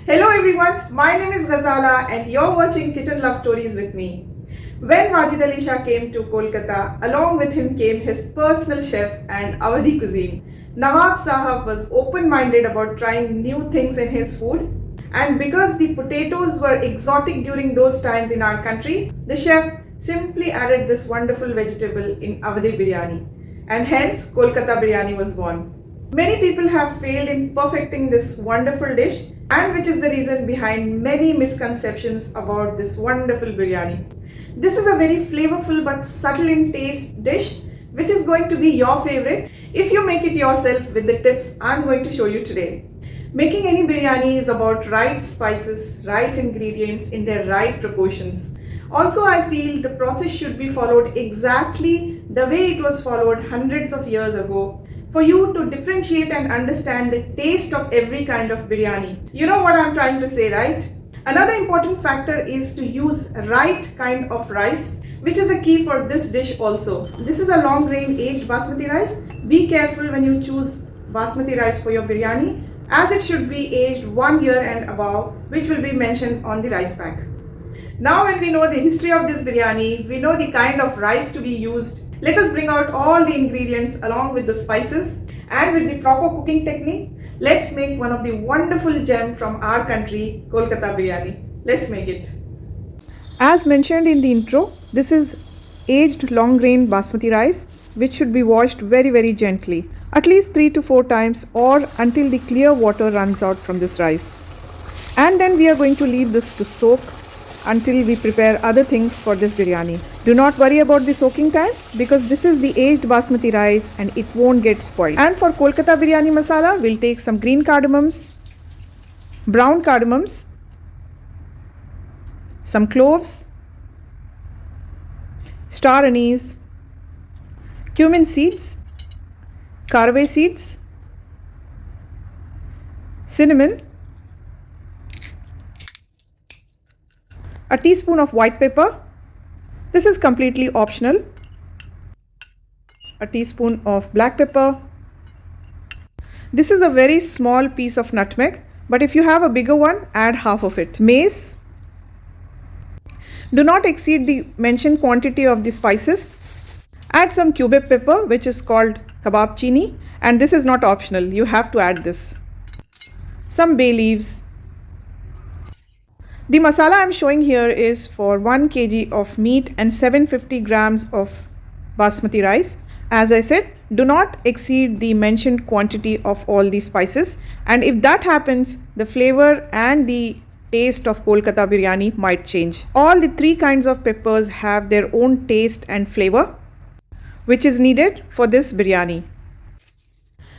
Hello everyone, my name is Ghazala and you're watching Kitchen Love Stories with me. When Wajid Ali Shah came to Kolkata, along with him came his personal chef and Awadhi cuisine. Nawab Sahab was open-minded about trying new things in his food, and because the potatoes were exotic during those times in our country, the chef simply added this wonderful vegetable in Awadhi biryani, and hence Kolkata biryani was born. Many people have failed in perfecting this wonderful dish, and which is the reason behind many misconceptions about this wonderful biryani. This is a very flavorful but subtle in taste dish which is going to be your favorite if you make it yourself with the tips I'm going to show you today. Making any biryani is about right spices, right ingredients in their right proportions. Also, I feel the process should be followed exactly the way it was followed hundreds of years ago for you to differentiate and understand the taste of every kind of biryani. You know what I'm trying to say, right? Another important factor is to use right kind of rice, which is a key for this dish also. This is a long grain aged basmati rice. Be careful when you choose basmati rice for your biryani, as it should be aged 1 year and above, which will be mentioned on the rice pack. Now when we know the history of this biryani, we know the kind of rice to be used. Let us bring out all the ingredients along with the spices, and with the proper cooking technique, let's make one of the wonderful gem from our country, Kolkata biryani. Let's make it. As mentioned in the intro, this is aged long grain basmati rice which should be washed very gently, at least 3 to 4 times or until the clear water runs out from this rice. And then we are going to leave this to soak until we prepare other things for this biryani. Do not worry about the soaking time because this is the aged basmati rice and it won't get spoiled. And for Kolkata biryani masala, we'll take some green cardamoms, brown cardamoms, some cloves, star anise, cumin seeds, caraway seeds, cinnamon, a teaspoon of white pepper. This is completely optional. A teaspoon of black pepper. This is a very small piece of nutmeg, but if you have a bigger one, add half of it. Mace. Do not exceed the mentioned quantity of the spices. Add some cube pepper, which is called kebab chini, and this is not optional. You have to add this. Some bay leaves. The masala I am showing here is for 1 kg of meat and 750 grams of basmati rice. As I said, do not exceed the mentioned quantity of all these spices, and if that happens, the flavor and the taste of Kolkata biryani might change. All the 3 kinds of peppers have their own taste and flavor, which is needed for this biryani.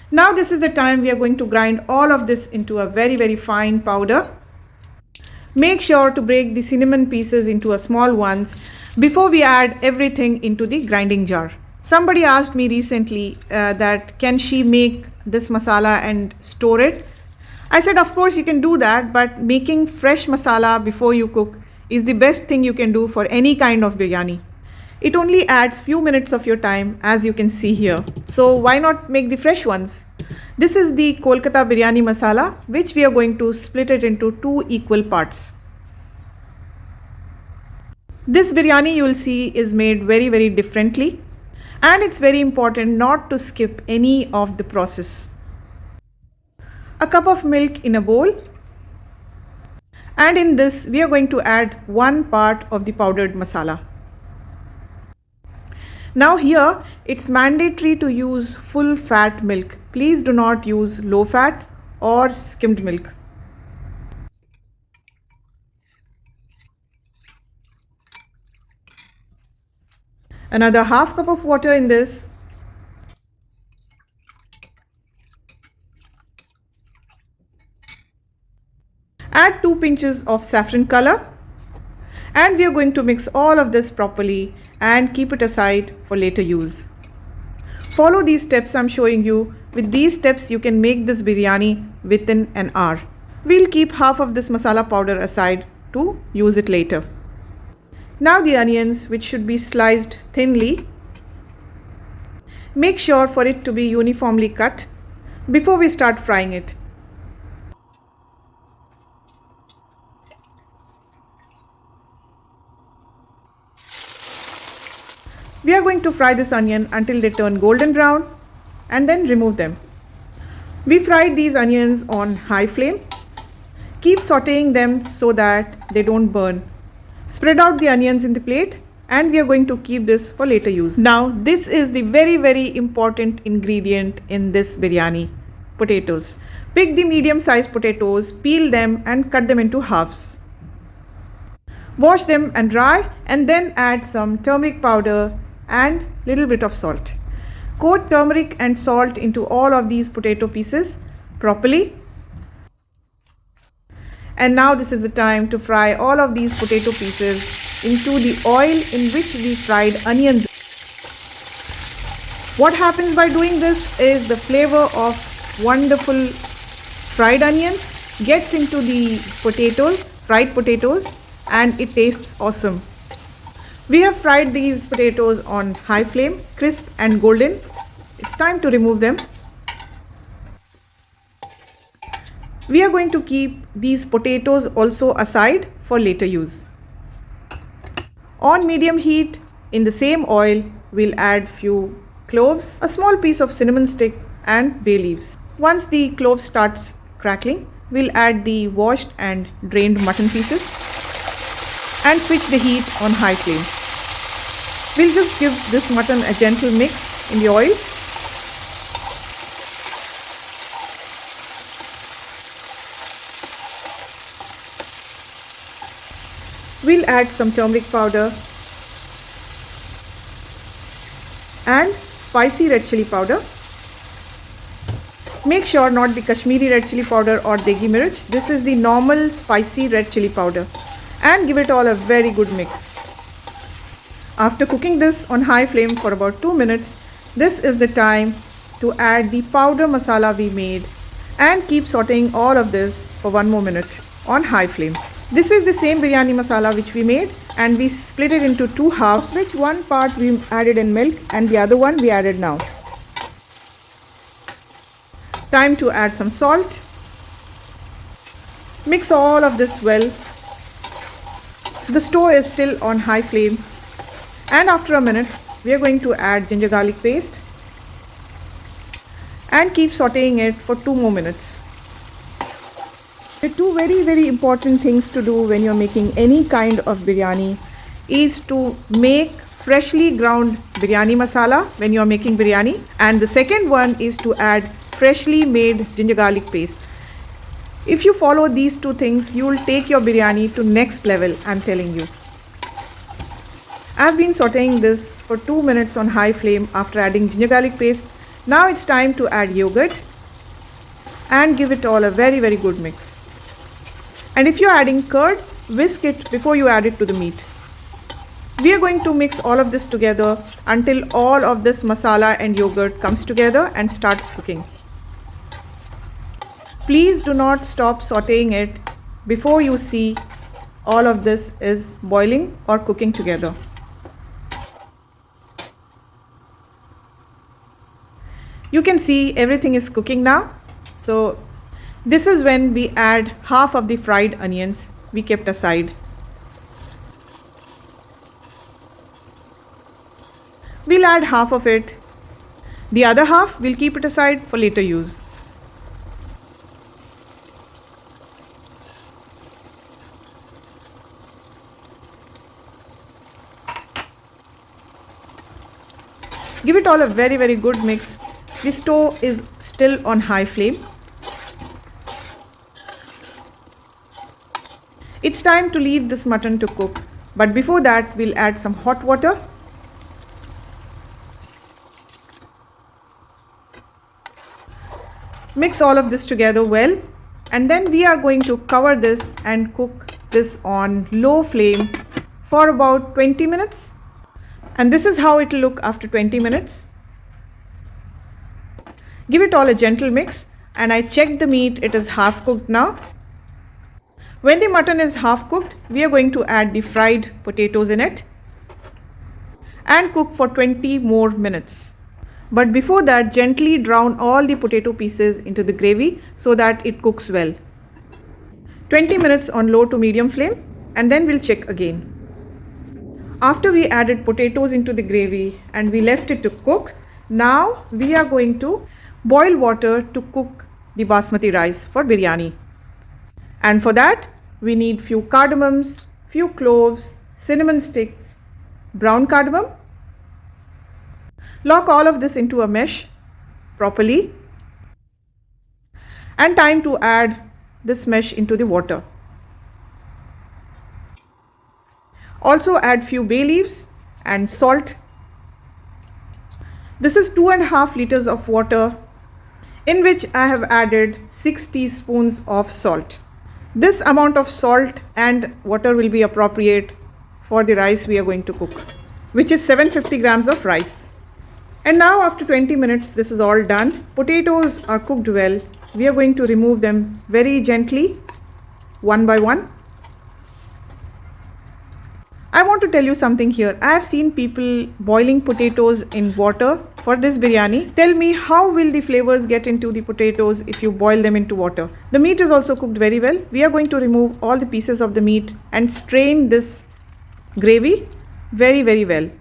Now this is the time we are going to grind all of this into a very fine powder. Make sure to break the cinnamon pieces into a small ones before we add everything into the grinding jar. Somebody asked me recently that can she make this masala and store it? I said of course you can do that, but making fresh masala before you cook is the best thing you can do for any kind of biryani. It only adds few minutes of your time, as you can see here. So why not make the fresh ones? This is the Kolkata biryani masala, which we are going to split it into 2 equal parts. This biryani you will see is made very differently, and it's very important not to skip any of the process. A cup of milk in a bowl, and in this we are going to add 1 part of the powdered masala. Now here it's mandatory to use full fat milk. Please do not use low fat or skimmed milk. Another half cup of water in this. Add 2 pinches of saffron color, and we are going to mix all of this properly and keep it aside for later use. Follow these steps I'm showing you. With these steps you can make this biryani within an hour. We'll keep half of this masala powder aside to use it later. Now the onions, which should be sliced thinly. Make sure for it to be uniformly cut before we start frying it. We are going to fry this onion until they turn golden brown and then remove them. We fried these onions on high flame. Keep sauteing them so that they don't burn. Spread out the onions in the plate and we are going to keep this for later use. Now this is the very important ingredient in this biryani: potatoes. Pick the medium sized potatoes, peel them and cut them into halves. Wash them and dry and then add some turmeric powder and little bit of salt. Coat turmeric and salt into all of these potato pieces properly. And now this is the time to fry all of these potato pieces into the oil in which we fried onions. What happens by doing this is the flavor of wonderful fried onions gets into the potatoes, fried potatoes, and it tastes awesome. We have fried these potatoes on high flame, crisp and golden. It's time to remove them. We are going to keep these potatoes also aside for later use. On medium heat, in the same oil, we'll add few cloves, a small piece of cinnamon stick and bay leaves. Once the clove starts crackling, we'll add the washed and drained mutton pieces and switch the heat on high flame. We'll just give this mutton a gentle mix in the oil. We'll add some turmeric powder and spicy red chili powder. Make sure not the Kashmiri red chili powder or degi mirch. This is the normal spicy red chili powder, and give it all a very good mix. After cooking this on high flame for about 2 minutes, this is the time to add the powder masala we made and keep sauteing all of this for 1 more minute on high flame. This is the same biryani masala which we made, and we split it into 2 halves, which one part we added in milk and the other one we added now. Time to add some salt. Mix all of this well. The stove is still on high flame, and after a minute we are going to add ginger garlic paste and keep sauteing it for 2 more minutes. The two very important things to do when you're making any kind of biryani is to make freshly ground biryani masala when you're making biryani, and the second one is to add freshly made ginger garlic paste. If you follow these two things, you will take your biryani to next level, I'm telling you. I've been sauteing this for 2 minutes on high flame after adding ginger garlic paste. Now it's time to add yogurt and give it all a very good mix. And if you're adding curd, whisk it before you add it to the meat. We are going to mix all of this together until all of this masala and yogurt comes together and starts cooking. Please do not stop sauteing it before you see all of this is boiling or cooking together. You can see everything is cooking now. So this is when we add half of the fried onions we kept aside. We'll add half of it. The other half we'll keep it aside for later use. Give it all a very good mix. The stove is still on high flame. It's time to leave this mutton to cook, but before that we'll add some hot water. Mix all of this together well, and then we are going to cover this and cook this on low flame for about 20 minutes. And this is how it will look after 20 minutes. Give it all a gentle mix, and I checked the meat, it is half cooked now. When the mutton is half cooked, we are going to add the fried potatoes in it and cook for 20 more minutes. But before that, gently drown all the potato pieces into the gravy so that it cooks well. 20 minutes on low to medium flame, and then we'll check again. After we added potatoes into the gravy and we left it to cook, now we are going to boil water to cook the basmati rice for biryani. And for that, we need few cardamoms, few cloves, cinnamon sticks, brown cardamom. Lock all of this into a mesh properly. And time to add this mesh into the water. Also add few bay leaves and salt. This is 2.5 liters of water in which I have added 6 teaspoons of salt. This amount of salt and water will be appropriate for the rice we are going to cook, which is 750 grams of rice. And now after 20 minutes, this is all done. Potatoes are cooked well. We are going to remove them very gently, one by one. I want to tell you something here. I have seen people boiling potatoes in water for this biryani. Tell me, how will the flavors get into the potatoes if you boil them into water? The meat is also cooked very well. We are going to remove all the pieces of the meat and strain this gravy very, very well.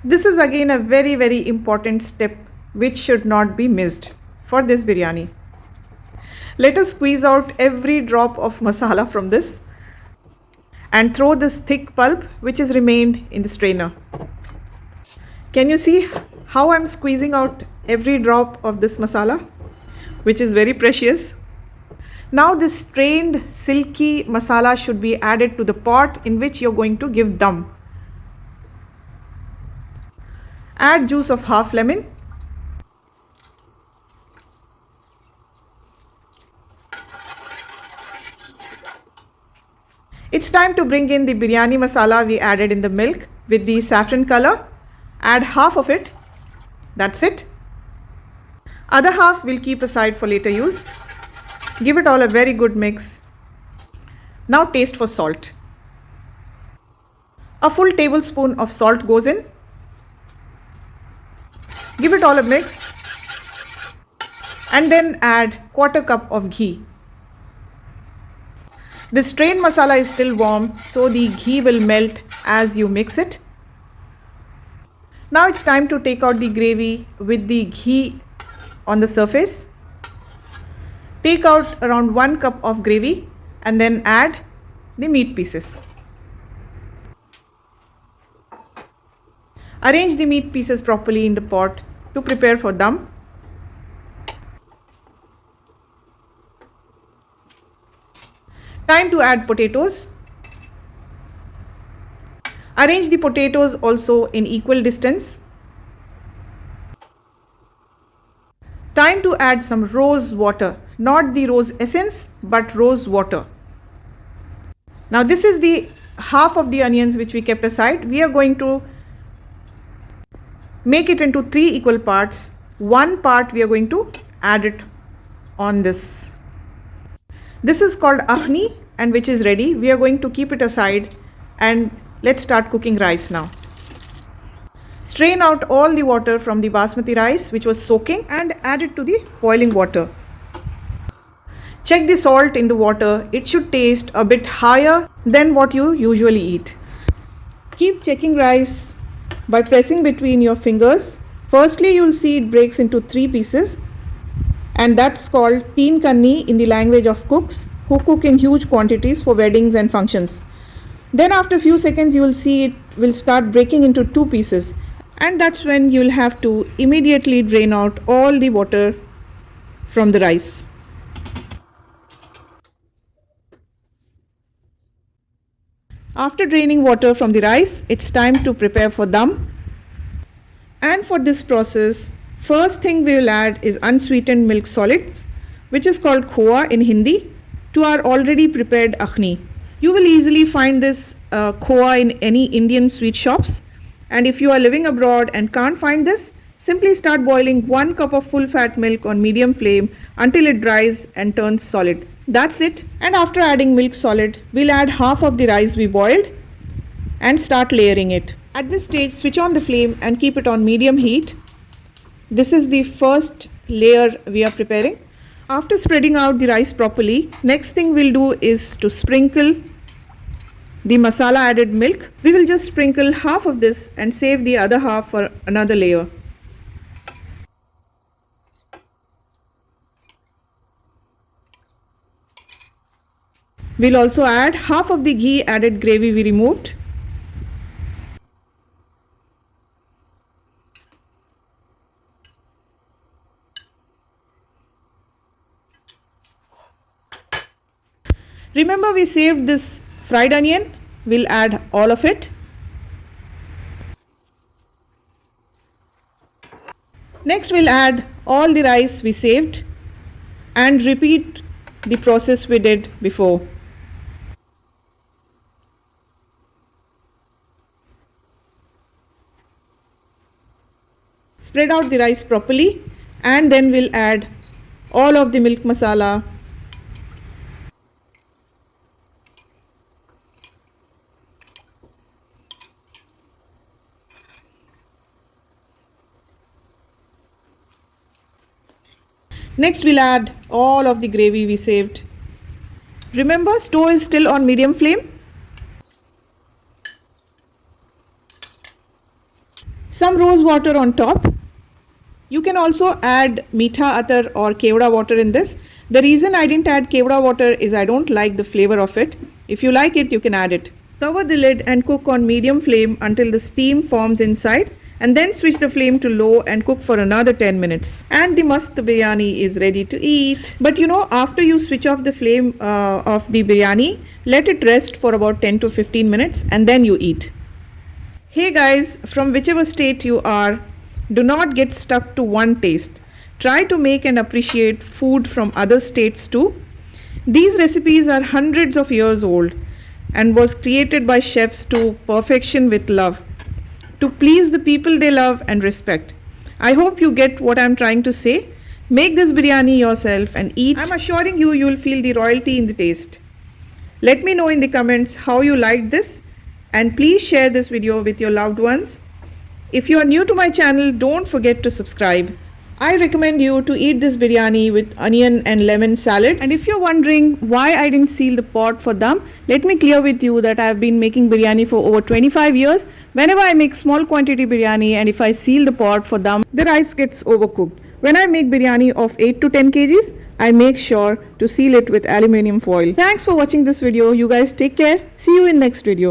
This is again a very, very important step which should not be missed for this biryani. Let us squeeze out every drop of masala from this and throw this thick pulp which has remained in the strainer. Can you see how I'm squeezing out every drop of this masala, which is very precious? Now this strained silky masala should be added to the pot in which you're going to give dum. Add juice of half lemon. It's time to bring in the biryani masala we added in the milk with the saffron color. Add half of it. That's it. Other half we'll keep aside for later use. Give it all a very good mix. Now taste for salt. A full tablespoon of salt goes in. Give it all a mix. And then add quarter cup of ghee. The strained masala is still warm, so the ghee will melt as you mix it. Now it's time to take out the gravy with the ghee on the surface. Take out around 1 cup of gravy and then add the meat pieces. Arrange the meat pieces properly in the pot to prepare for dum. Time to add potatoes. Arrange the potatoes also in equal distance. Time to add some rose water, not the rose essence, but rose water. Now this is the half of the onions which we kept aside. We are going to make it into 3 equal parts. 1 part we are going to add it on this. This is called akhni and which is ready. We are going to keep it aside and let's start cooking rice now. Strain out all the water from the basmati rice which was soaking and add it to the boiling water. Check the salt in the water. It should taste a bit higher than what you usually eat. Keep checking rice by pressing between your fingers. Firstly, you'll see it breaks into 3 pieces, and that's called teen kanni in the language of cooks who cook in huge quantities for weddings and functions. Then after a few seconds, you will see it will start breaking into 2 pieces, and that's when you'll have to immediately drain out all the water from the rice. After draining water from the rice, it's time to prepare for dum. And for this process, first thing we will add is unsweetened milk solids, which is called khoa in Hindi, to our already prepared akhni. You will easily find this khoa in any Indian sweet shops. And if you are living abroad and can't find this, simply start boiling 1 cup of full fat milk on medium flame until it dries and turns solid. That's it. And after adding milk solid, we'll add half of the rice we boiled and start layering it. At this stage, switch on the flame and keep it on medium heat. This is the first layer we are preparing. After spreading out the rice properly, next thing we'll do is to sprinkle the masala added milk, we will just sprinkle half of this and save the other half for another layer. We'll also add half of the ghee added gravy we removed. Remember we saved this fried onion? We'll add all of it. Next we'll add all the rice we saved and repeat the process we did before. Spread out the rice properly and then we'll add all of the milk masala. Next we'll add all of the gravy we saved. Remember, stove is still on medium flame. Some rose water on top. You can also add meetha atar or kevda water in this. The reason I didn't add kevda water is I don't like the flavor of it. If you like it, you can add it. Cover the lid and cook on medium flame until the steam forms inside, and then switch the flame to low and cook for another 10 minutes. And the mast biryani is ready to eat. But after you switch off the flame of the biryani, let it rest for about 10 to 15 minutes and then you eat. Hey guys, from whichever state you are, do not get stuck to one taste. Try to make and appreciate food from other states too. These recipes are hundreds of years old and was created by chefs to perfection with love, to please the people they love and respect. I hope you get what I'm trying to say. Make this biryani yourself and eat. I'm assuring you, you'll feel the royalty in the taste. Let me know in the comments how you liked this, and please share this video with your loved ones. If you are new to my channel, don't forget to subscribe. I recommend you to eat this biryani with onion and lemon salad. And if you're wondering why I didn't seal the pot for dum, let me clear with you that I've been making biryani for over 25 years. Whenever I make small quantity biryani and if I seal the pot for dum, the rice gets overcooked. When I make biryani of 8 to 10 kgs, I make sure to seal it with aluminium foil. Thanks for watching this video. You guys take care. See you in next video.